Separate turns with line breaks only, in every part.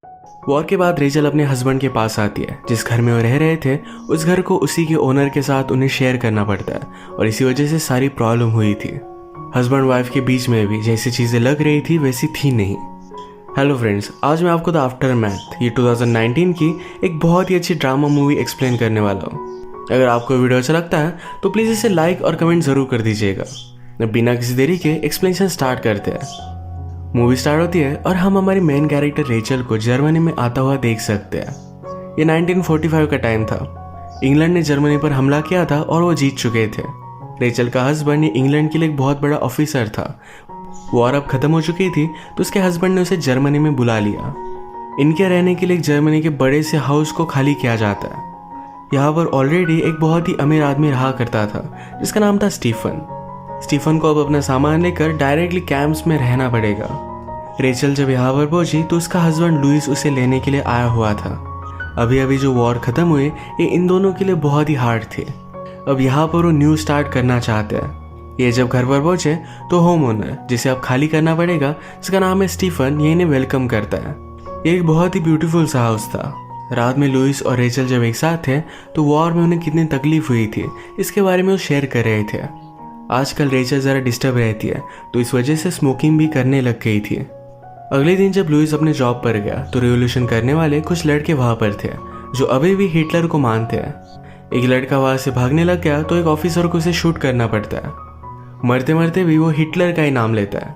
War के बाद Rachel अपने हस्बैंड के पास आती है। जिस घर में वो रह रहे थे उस घर को उसी के ओनर के साथ उन्हें शेयर करना पड़ता है और इसी वजह से सारी प्रॉब्लम हुई थी। हस्बैंड वाइफ के बीच में भी जैसी चीज़ें लग रही थी वैसी थी नहीं। हेलो फ्रेंड्स, आज मैं आपको द आफ्टरमैथ ये 2019 की एक बहुत ही अच्छी ड्रामा मूवी एक्सप्लेन करने वाला हूँ। अगर आपको वीडियो अच्छा लगता है तो प्लीज़ इसे लाइक और कमेंट ज़रूर कर दीजिएगा। बिना किसी देरी के एक्सप्लेनेशन स्टार्ट करते हैं। मूवी स्टार्ट होती है और हम हमारी मेन कैरेक्टर रेचल को जर्मनी में आता हुआ देख सकते हैं। ये 1945 का टाइम था। इंग्लैंड ने जर्मनी पर हमला किया था और वो जीत चुके थे। रेचल का हस्बैंड इंग्लैंड के लिए एक बहुत बड़ा ऑफिसर था। वॉर अब खत्म हो चुकी थी तो उसके हस्बैंड ने उसे जर्मनी में बुला लिया। इनके रहने के लिए जर्मनी के बड़े से हाउस को खाली किया जाता है। यहाँ पर ऑलरेडी एक बहुत ही अमीर आदमी रहा करता था जिसका नाम था स्टीफन को अब अपना सामान लेकर डायरेक्टली कैंप्स में रहना पड़ेगा। रेचल जब यहाँ पर पहुंची तो उसका हस्बैंड लुइस उसे लेने के लिए आया हुआ था। अभी अभी जो वॉर खत्म हुए ये इन दोनों के लिए बहुत ही हार्ड थे। अब यहाँ पर वो न्यू स्टार्ट करना चाहते हैं। ये जब घर पर पहुंचे तो होम ओनर जिसे अब खाली करना पड़ेगा, जिसका नाम है स्टीफन, ये इन्हें वेलकम करता है। ये एक बहुत ही ब्यूटीफुल सा हाउस था। रात में लुइस और रेचल जब एक साथ थे तो वॉर में उन्हें कितनी तकलीफ हुई थी इसके बारे में वो शेयर कर रहे थे। आजकल रेचल ज़रा डिस्टर्ब रहती है तो इस वजह से स्मोकिंग भी करने लग गई थी। अगले दिन जब लुइस अपने जॉब पर गया तो रिवॉल्यूशन करने वाले कुछ लड़के वहाँ पर थे जो अभी भी हिटलर को मानते हैं। एक लड़का वहाँ से भागने लग गया तो एक ऑफिसर को उसे शूट करना पड़ता है। मरते मरते भी वो हिटलर का ही नाम लेता है।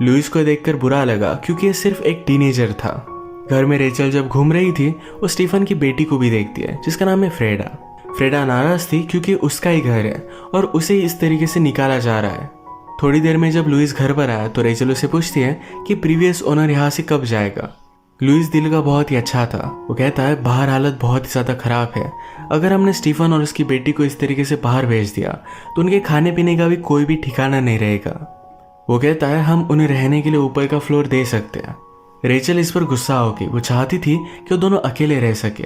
लुइस को देखकर बुरा लगा क्योंकि ये सिर्फ एक टीनेजर था। घर में रेचल जब घूम रही थी वो स्टीफन की बेटी को भी देखती है जिसका नाम है फ्रेडा नाराज थी क्योंकि उसका ही घर है और उसे इस तरीके से निकाला जा रहा है। थोड़ी देर में जब लुइस घर पर आया तो रेचल उसे पूछती है कि प्रीवियस ओनर यहाँ से कब जाएगा। लुइस दिल का बहुत ही अच्छा था। वो कहता है बाहर हालत बहुत ही ज़्यादा ख़राब है। अगर हमने स्टीफन और उसकी बेटी को इस तरीके से बाहर भेज दिया तो उनके खाने पीने का भी कोई भी ठिकाना नहीं रहेगा। वो कहता है हम उन्हें रहने के लिए ऊपर का फ्लोर दे सकते हैं। रेचल इस पर गुस्सा होगी। वो चाहती थी कि वो दोनों अकेले रह सके।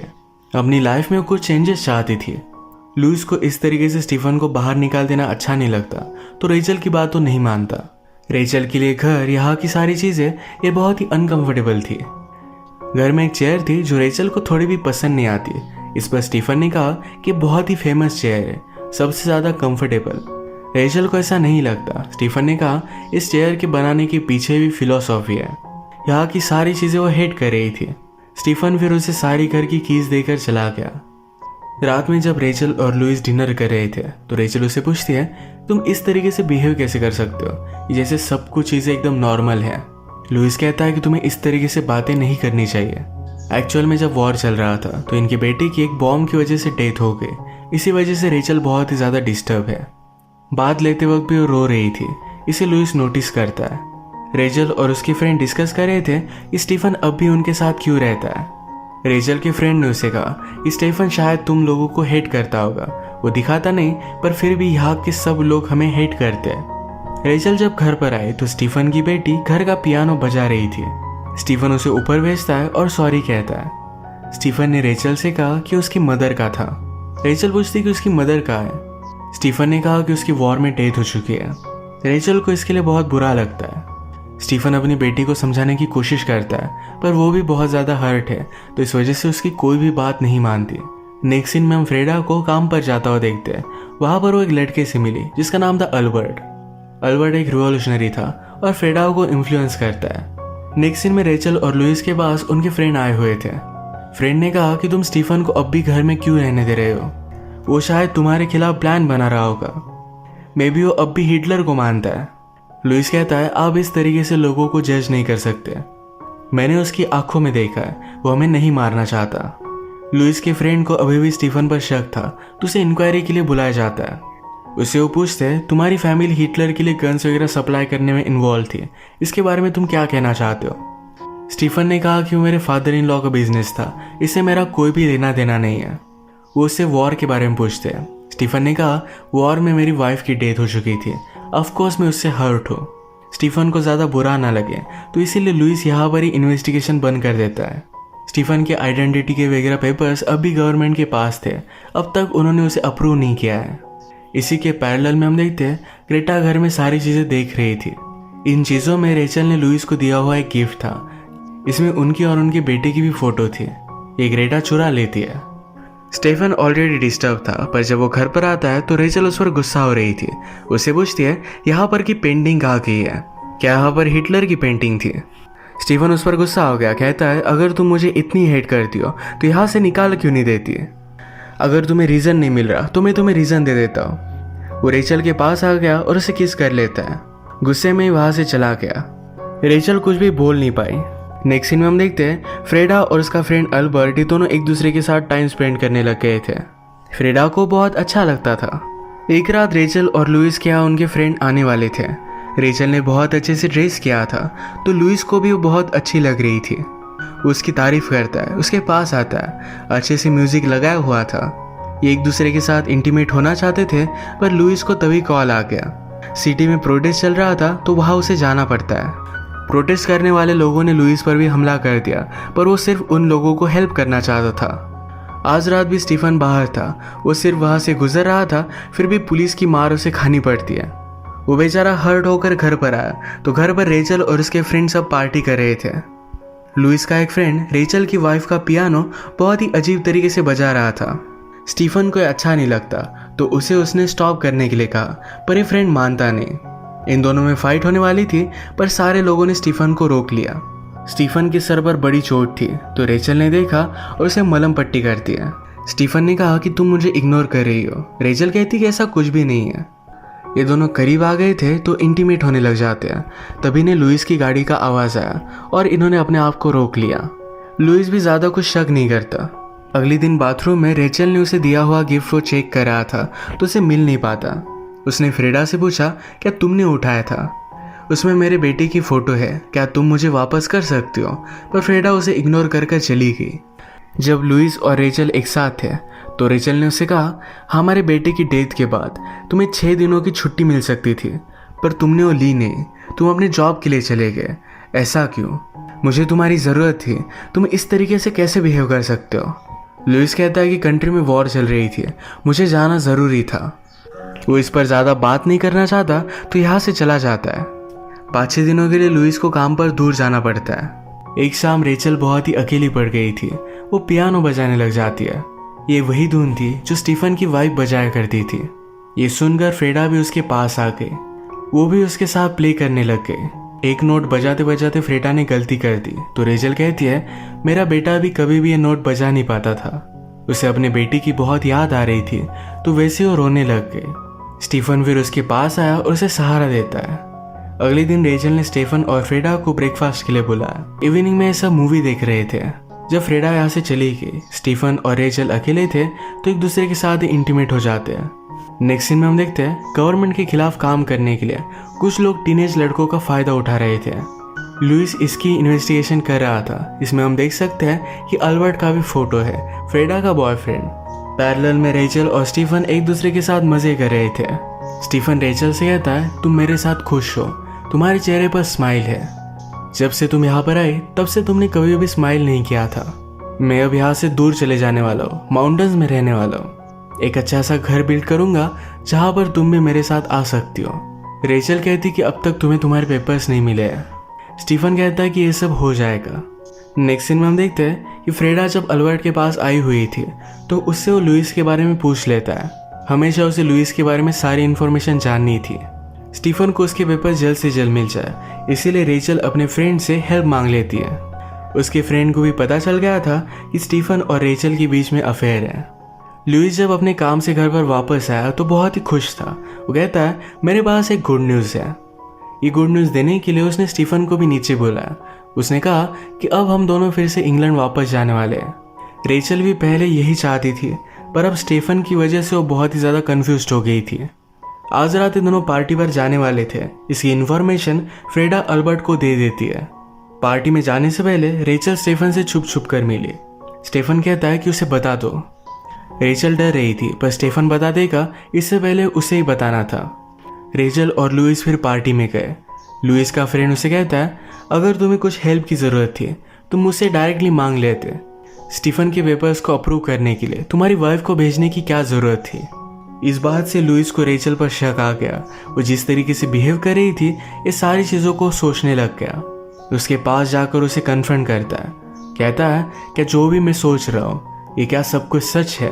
अपनी लाइफ में कुछ चेंजेस चाहती थी। लुइस को इस तरीके से स्टीफन को बाहर निकाल देना अच्छा नहीं लगता तो रेचल की बात तो नहीं मानता। रेचल के लिए घर, यहाँ की सारी चीज़ें ये बहुत ही अनकंफर्टेबल थी। घर में एक चेयर थी जो रेचल को थोड़ी भी पसंद नहीं आती। इस पर स्टीफन ने कहा कि बहुत ही फेमस चेयर है, सबसे ज़्यादा कंफर्टेबल। रेचल को ऐसा नहीं लगता। स्टीफन ने कहा इस चेयर के बनाने के पीछे भी फिलॉसफी है। यहाँ की सारी चीज़ें वो हेट कर रही थी। स्टीफन फिर उसे सारी घर की कीज देकर चला गया। रात में जब रेचल और लुइस डिनर कर रहे थे तो रेचल उसे पूछती है तुम इस तरीके से बिहेव कैसे कर सकते हो, जैसे सब कुछ चीज़ें एकदम नॉर्मल है। लुइस कहता है कि तुम्हें इस तरीके से बातें नहीं करनी चाहिए। एक्चुअल में जब वॉर चल रहा था तो इनकी बेटी की एक बॉम्ब की वजह से डेथ हो गई। इसी वजह से रेचल बहुत ही ज़्यादा डिस्टर्ब है। बात लेते वक्त भी वो रो रही थी। इसे लुइस नोटिस करता है। रेचल और उसकी फ्रेंड डिस्कस कर रहे थे कि स्टीफन अब भी उनके साथ क्यों रहता है। रेचल के फ्रेंड ने उसे कहा कि स्टीफन शायद तुम लोगों को हेट करता होगा। वो दिखाता नहीं पर फिर भी यहाँ के सब लोग हमें हेट करते हैं। रेचल जब घर पर आई तो स्टीफन की बेटी घर का पियानो बजा रही थी। स्टीफन उसे ऊपर भेजता है और सॉरी कहता है। स्टीफन ने रेचल से कहा कि उसकी मदर का था। रेचल पूछती कि उसकी मदर कहाँ है। स्टीफन ने कहा कि उसकी वॉर में डेथ हो चुकी है। रेचल को इसके लिए बहुत बुरा लगता है। स्टीफन अपनी बेटी को समझाने की कोशिश करता है पर वो भी बहुत ज़्यादा हर्ट है तो इस वजह से उसकी कोई भी बात नहीं मानती। नेक्स्ट सीन में हम फ्रेडा को काम पर जाता हुआ देखते हैं। वहाँ पर वो एक लड़के से मिली जिसका नाम था अल्बर्ट एक रिवॉल्यूशनरी था और फ्रेडा को इन्फ्लुएंस करता है। नेक्स्ट सीन में रेचल और लुइस के पास उनके फ्रेंड आए हुए थे। फ्रेंड ने कहा कि तुम स्टीफन को अब भी घर में क्यों रहने दे रहे हो, वो शायद तुम्हारे खिलाफ प्लान बना रहा होगा। मे बी वो अब भी हिटलर को मानता है। लुइस कहता है आप इस तरीके से लोगों को जज नहीं कर सकते। मैंने उसकी आंखों में देखा है, वो हमें नहीं मारना चाहता। लुइस के फ्रेंड को अभी भी स्टीफन पर शक था तो उसे इंक्वायरी के लिए बुलाया जाता है। उससे वो पूछते हैं तुम्हारी फैमिली हिटलर के लिए गन्स वगैरह सप्लाई करने में इन्वॉल्व थी, इसके बारे में तुम क्या कहना चाहते हो। स्टीफन ने कहा कि वो मेरे फादर इन लॉ का बिजनेस था, इससे मेरा कोई भी लेना देना नहीं है। वो उससे वॉर के बारे में पूछते हैं। स्टीफन ने कहा वॉर में मेरी वाइफ की डेथ हो चुकी थी, ऑफकोर्स मैं उससे हर्ट हूँ। स्टीफन को ज़्यादा बुरा ना लगे तो इसीलिए लुइस यहाँ पर ही इन्वेस्टिगेशन बंद कर देता है। स्टीफन के आइडेंटिटी के वगैरह पेपर्स अब भी गवर्नमेंट के पास थे, अब तक उन्होंने उसे अप्रूव नहीं किया है। इसी के पैरेलल में हम देखते हैं ग्रेटा घर में सारी चीज़ें देख रही थी। इन चीज़ों में रेचल ने लुइस को दिया हुआ एक गिफ्ट था। इसमें उनकी और उनके बेटे की भी फोटो थी। ये ग्रेटा चुरा लेती है। स्टेफन ऑलरेडी डिस्टर्ब था, पर जब वो घर पर आता है तो रेचल उस पर गुस्सा हो रही थी। उससे पूछती है यहाँ पर की पेंटिंग कहाँ गई है, क्या यहाँ पर हिटलर की पेंटिंग थी। स्टीफन उस पर गुस्सा हो गया, कहता है अगर तुम मुझे इतनी हेट करती हो तो यहाँ से निकाल क्यों नहीं देती है, अगर तुम्हें रीज़न नहीं मिल रहा तो मैं तुम्हें रीज़न दे देता हूँ। वो रेचल के पास आ गया और उसे किस कर लेता है। गुस्से में ही वहाँ से चला गया। रेचल कुछ भी बोल नहीं पाई। नेक्स्ट सीन में हम देखते हैं फ्रेडा और उसका फ्रेंड अल्बर्ट, ये दोनों एक दूसरे के साथ टाइम स्पेंड करने लग गए थे। फ्रेडा को बहुत अच्छा लगता था। एक रात रेचल और लुइस के यहाँ उनके फ्रेंड आने वाले थे। रेचल ने बहुत अच्छे से ड्रेस किया था तो लुइस को भी वो बहुत अच्छी लग रही थी। वो उसकी तारीफ करता है, उसके पास आता है, अच्छे से म्यूजिक लगाया हुआ था। ये एक दूसरे के साथ इंटीमेट होना चाहते थे, पर लुइस को तभी कॉल आ गया। सिटी में प्रोटेस्ट चल रहा था तो वहाँ उसे जाना पड़ता है। प्रोटेस्ट करने वाले लोगों ने लुइस पर भी हमला कर दिया, पर वो सिर्फ उन लोगों को हेल्प करना चाहता था। आज रात भी स्टीफन बाहर था, वो सिर्फ वहाँ से गुजर रहा था, फिर भी पुलिस की मार उसे खानी पड़ती है। वो बेचारा हर्ट होकर घर पर आया तो घर पर रेचल और उसके फ्रेंड सब पार्टी कर रहे थे। लुइस का एक फ्रेंड रेचल की वाइफ का पियानो बहुत ही अजीब तरीके से बजा रहा था। स्टीफन को अच्छा नहीं लगता तो उसे उसने स्टॉप करने के लिए कहा, पर ये फ्रेंड मानता नहीं। इन दोनों में फाइट होने वाली थी, पर सारे लोगों ने स्टीफन को रोक लिया। स्टीफन के सर पर बड़ी चोट थी तो रेचल ने देखा और उसे मलहम पट्टी कर दिया। स्टीफन ने कहा कि तुम मुझे इग्नोर कर रही हो। रेचल कहती कि ऐसा कुछ भी नहीं है। ये दोनों करीब आ गए थे तो इंटीमेट होने लग जाते हैं। तभी ने लुइस की गाड़ी का आवाज़ आया और इन्होंने अपने आप को रोक लिया। लुइस भी ज़्यादा कुछ शक नहीं करता। अगले दिन बाथरूम में रेचल ने उसे दिया हुआ गिफ्ट वो चेक कर रहा था तो उसे मिल नहीं पाता। उसने फ्रेडा से पूछा क्या तुमने उठाया था, उसमें मेरे बेटे की फ़ोटो है, क्या तुम मुझे वापस कर सकती हो। पर फ्रेडा उसे इग्नोर कर चली गई। जब लुइस और रेचल एक साथ थे तो रेचल ने उससे कहा हमारे बेटे की डेथ के बाद तुम्हें 6 दिनों की छुट्टी मिल सकती थी, पर तुमने वो ली नहीं, तुम अपने जॉब के लिए चले गए। ऐसा क्यों, मुझे तुम्हारी ज़रूरत थी, तुम इस तरीके से कैसे बिहेव कर सकते हो। लुइस कहता है कि कंट्री में वॉर चल रही थी, मुझे जाना ज़रूरी था। वो इस पर ज़्यादा बात नहीं करना चाहता तो यहाँ से चला जाता है। 5-6 दिनों के लिए लुइस को काम पर दूर जाना पड़ता है। एक शाम रेचल बहुत ही अकेली पड़ गई थी। वो पियानो बजाने लग जाती है। ये वही धुन थी जो स्टीफन की वाइफ बजाया करती थी। ये सुनकर फ्रेडा भी उसके पास आ गई। वो भी उसके साथ प्ले करने लग गई। एक नोट बजाते बजाते फ्रेडा ने गलती कर दी तो रेचल कहती है मेरा बेटा भी कभी भी ये नोट बजा नहीं पाता था। उसे अपने बेटी की बहुत याद आ रही थी तो वैसे वो रोने लग गई। स्टीफन फिर उसके पास आया और उसे सहारा देता है। अगले दिन रेचल ने स्टीफन और फ्रेडा को ब्रेकफास्ट के लिए बुलाया। इवनिंग में ये सब मूवी देख रहे थे। जब फ्रेडा यहाँ से चली गई, स्टीफन और रेचल अकेले थे तो एक दूसरे के साथ इंटीमेट हो जाते हैं। नेक्स्ट सीन में हम देखते हैं गवर्नमेंट के खिलाफ काम करने के लिए कुछ लोग टीनेज लड़कों का फायदा उठा रहे थे। लुइस इसकी इन्वेस्टिगेशन कर रहा था। इसमें हम देख सकते हैं कि अल्बर्ट का भी फोटो है, फ्रेडा का बॉयफ्रेंड। पैरेलल में रेचल और स्टीफन एक दूसरे के साथ मजे कर रहे थे। स्टीफन रेचल से कहता है तुम मेरे साथ खुश हो, तुम्हारे चेहरे पर स्माइल है। जब से तुम यहाँ पर आए तब से तुमने कभी भी स्माइल नहीं किया था। मैं अब यहाँ से दूर चले जाने वाला हूँ, माउंटेन्स में रहने वाला हूँ। एक अच्छा सा घर बिल्ड करूंगा जहाँ पर तुम भी मेरे साथ आ सकती हो। रेचल कहती कि अब तक तुम्हें तुम्हारे पेपर्स नहीं मिले हैं। स्टीफन कहता है कि ये सब हो जाएगा। नेक्स्ट सीन में हम देखते हैं कि फ्रेडा जब अल्बर्ट के पास आई हुई थी तो उससे वो लुइस के बारे में पूछ लेता है। हमेशा उसे लुइस के बारे में सारी इन्फॉर्मेशन जाननी थी। स्टीफन को उसके पेपर जल्द से जल्द मिल जाए, इसीलिए रेचल अपने फ्रेंड से हेल्प मांग लेती है। उसके फ्रेंड को भी पता चल गया था कि स्टीफन और रेचल के बीच में अफेयर है। लुइस जब अपने काम से घर पर वापस आया तो बहुत ही खुश था। वो कहता है मेरे पास एक गुड न्यूज़ है। ये गुड न्यूज़ देने के लिए उसने स्टीफन को भी नीचे बुलाया। उसने कहा कि अब हम दोनों फिर से इंग्लैंड वापस जाने वाले हैं। रेचल भी पहले यही चाहती थी, पर अब स्टीफन की वजह से वो बहुत ही ज़्यादा कन्फ्यूज हो गई थी। आज रात ये दोनों पार्टी पर जाने वाले थे। इसकी इन्फॉर्मेशन फ्रेडा अल्बर्ट को दे देती है। पार्टी में जाने से पहले रेचल स्टीफन से छुप छुप कर मिली। स्टीफन कहता है कि उसे बता दो। रेचल डर रही थी, पर स्टीफन बता देगा इससे पहले उसे ही बताना था। रेचल और लुइस फिर पार्टी में गए। लुइस का फ्रेंड उसे कहता है अगर तुम्हें कुछ हेल्प की ज़रूरत थी तुम मुझसे डायरेक्टली मांग लेते। स्टीफन के पेपर्स को अप्रूव करने के लिए तुम्हारी वाइफ को भेजने की क्या ज़रूरत थी। इस बात से लुइस को रेचल पर शक आ गया। वो जिस तरीके से बिहेव कर रही थी ये सारी चीज़ों को सोचने लग गया। उसके पास जाकर उसे कन्फ्रंट करता है। कहता है कि जो भी मैं सोच रहा हूँ ये क्या सब कुछ सच है।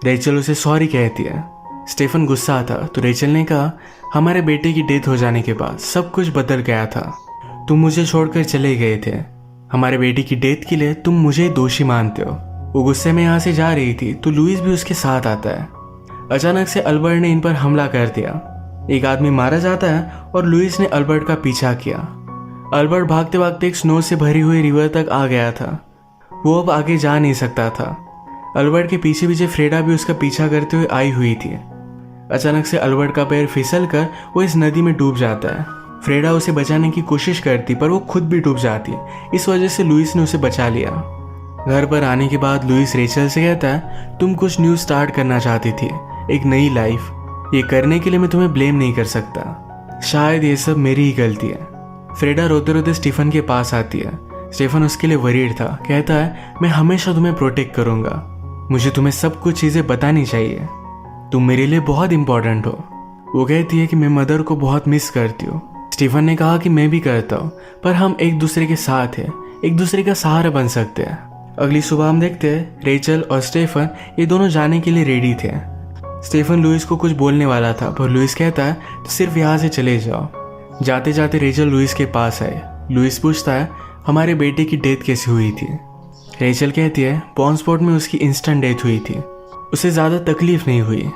रेचल उसे सॉरी कहती है। स्टीफन गुस्सा था तो रेचल ने कहा, हमारे बेटे की डेथ हो जाने के बाद सब कुछ बदल गया था। तुम मुझे छोड़कर चले गए थे। हमारे बेटे की डेथ के लिए तुम मुझे दोषी मानते हो। वो गुस्से में यहाँ से जा रही थी तो लुइस भी उसके साथ आता है। अचानक से अल्बर्ट ने इन पर हमला कर दिया। एक आदमी मारा जाता है और लुइस ने अल्बर्ट का पीछा किया। अल्बर्ट भागते भागते एक स्नो से भरी हुई रिवर तक आ गया था। वो अब आगे जा नहीं सकता था। अल्बर्ट के पीछे पीछे फ्रेडा भी उसका पीछा करते हुए आई हुई थी। अचानक से अल्बर्ट का पैर फिसल कर वो इस नदी में डूब जाता है। फ्रेडा उसे बचाने की कोशिश करती पर वो खुद भी डूब जाती। इस वजह से लुइस ने उसे बचा लिया। घर पर आने के बाद लुइस रेचल से कहता है, तुम कुछ न्यू स्टार्ट करना चाहती थी, एक नई लाइफ। ये करने के लिए मैं तुम्हें ब्लेम नहीं कर सकता। शायद ये सब मेरी ही गलती है। फ्रेडा रोते रोते स्टीफन के पास आती है। स्टीफन उसके लिए वरीड था। कहता है, मैं हमेशा तुम्हें प्रोटेक्ट करूंगा। मुझे तुम्हें सब कुछ चीजें बतानी चाहिए। तुम मेरे लिए बहुत इंपॉर्टेंट हो। वो कहती है कि मैं मदर को बहुत मिस करती हूँ। स्टीफन ने कहा कि मैं भी करता हूँ, पर हम एक दूसरे के साथ हैं, एक दूसरे का सहारा बन सकते हैं। अगली सुबह हम देखते हैं रेचल और स्टीफन ये दोनों जाने के लिए रेडी थे। स्टीफन लुइस को कुछ बोलने वाला था पर लुइस कहता है, तो सिर्फ यहाँ से चले जाओ। जाते जाते रेचल लुइस के पास आए। लुइस पूछता है, हमारे बेटे की डेथ कैसे हुई थी। रेचल कहती है, बॉन्सपोर्ट में उसकी इंस्टेंट डेथ हुई थी, उसे ज़्यादा तकलीफ नहीं हुई।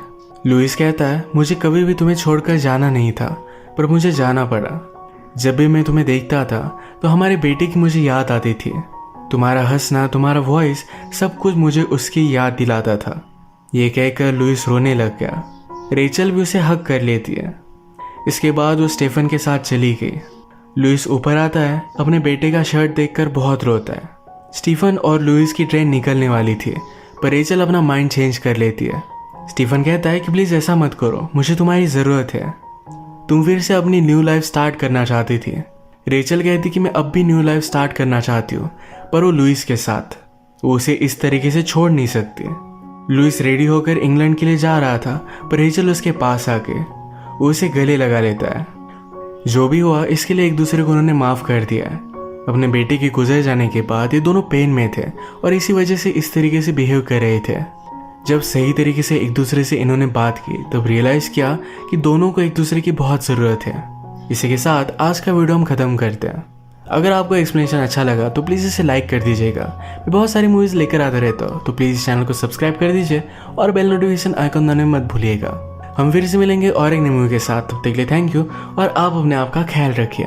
लुइस कहता है, मुझे कभी भी तुम्हें छोड़कर जाना नहीं था पर मुझे जाना पड़ा। जब भी मैं तुम्हें देखता था तो हमारे बेटे की मुझे याद आती थी। तुम्हारा हंसना, तुम्हारा वॉइस, सब कुछ मुझे उसकी याद दिलाता था। ये कहकर लुइस रोने लग गया। रेचल भी उसे हक कर लेती है। इसके बाद वो स्टीफन के साथ चली गई। लुइस ऊपर आता है, अपने बेटे का शर्ट देखकर बहुत रोता है। स्टीफन और लुइस की ट्रेन निकलने वाली थी पर रेचल अपना माइंड चेंज कर लेती है। स्टीफन कहता है कि प्लीज़ ऐसा मत करो, मुझे तुम्हारी ज़रूरत है। तुम फिर से अपनी न्यू लाइफ स्टार्ट करना चाहती थी। रेचल कहती कि मैं अब भी न्यू लाइफ स्टार्ट करना चाहती हूँ, पर वो लुइस के साथ। वो उसे इस तरीके से छोड़ नहीं सकती। लुइस रेडी होकर इंग्लैंड के लिए जा रहा था पर रेचल उसके पास आके वो उसे गले लगा लेता है। जो भी हुआ इसके लिए एक दूसरे को उन्होंने माफ़ कर दिया है। अपने बेटे के गुजर जाने के बाद ये दोनों पेन में थे और इसी वजह से इस तरीके से बिहेव कर रहे थे। जब सही तरीके से एक दूसरे से इन्होंने बात की तब रियलाइज़ किया कि दोनों को एक दूसरे की बहुत ज़रूरत है। इसी के साथ आज का वीडियो हम ख़त्म करते हैं। अगर आपको एक्सप्लेनेशन अच्छा लगा तो प्लीज़ इसे लाइक कर दीजिएगा। मैं बहुत सारी मूवीज़ लेकर आता रहता हूँ, तो प्लीज़ इस चैनल को सब्सक्राइब कर दीजिए और बेल नोटिफिकेशन आइकन दबाना मत भूलिएगा। हम फिर से मिलेंगे और एक नई मूवी के साथ। तब तक के लिए थैंक यू और आप अपने आप का ख्याल रखिए।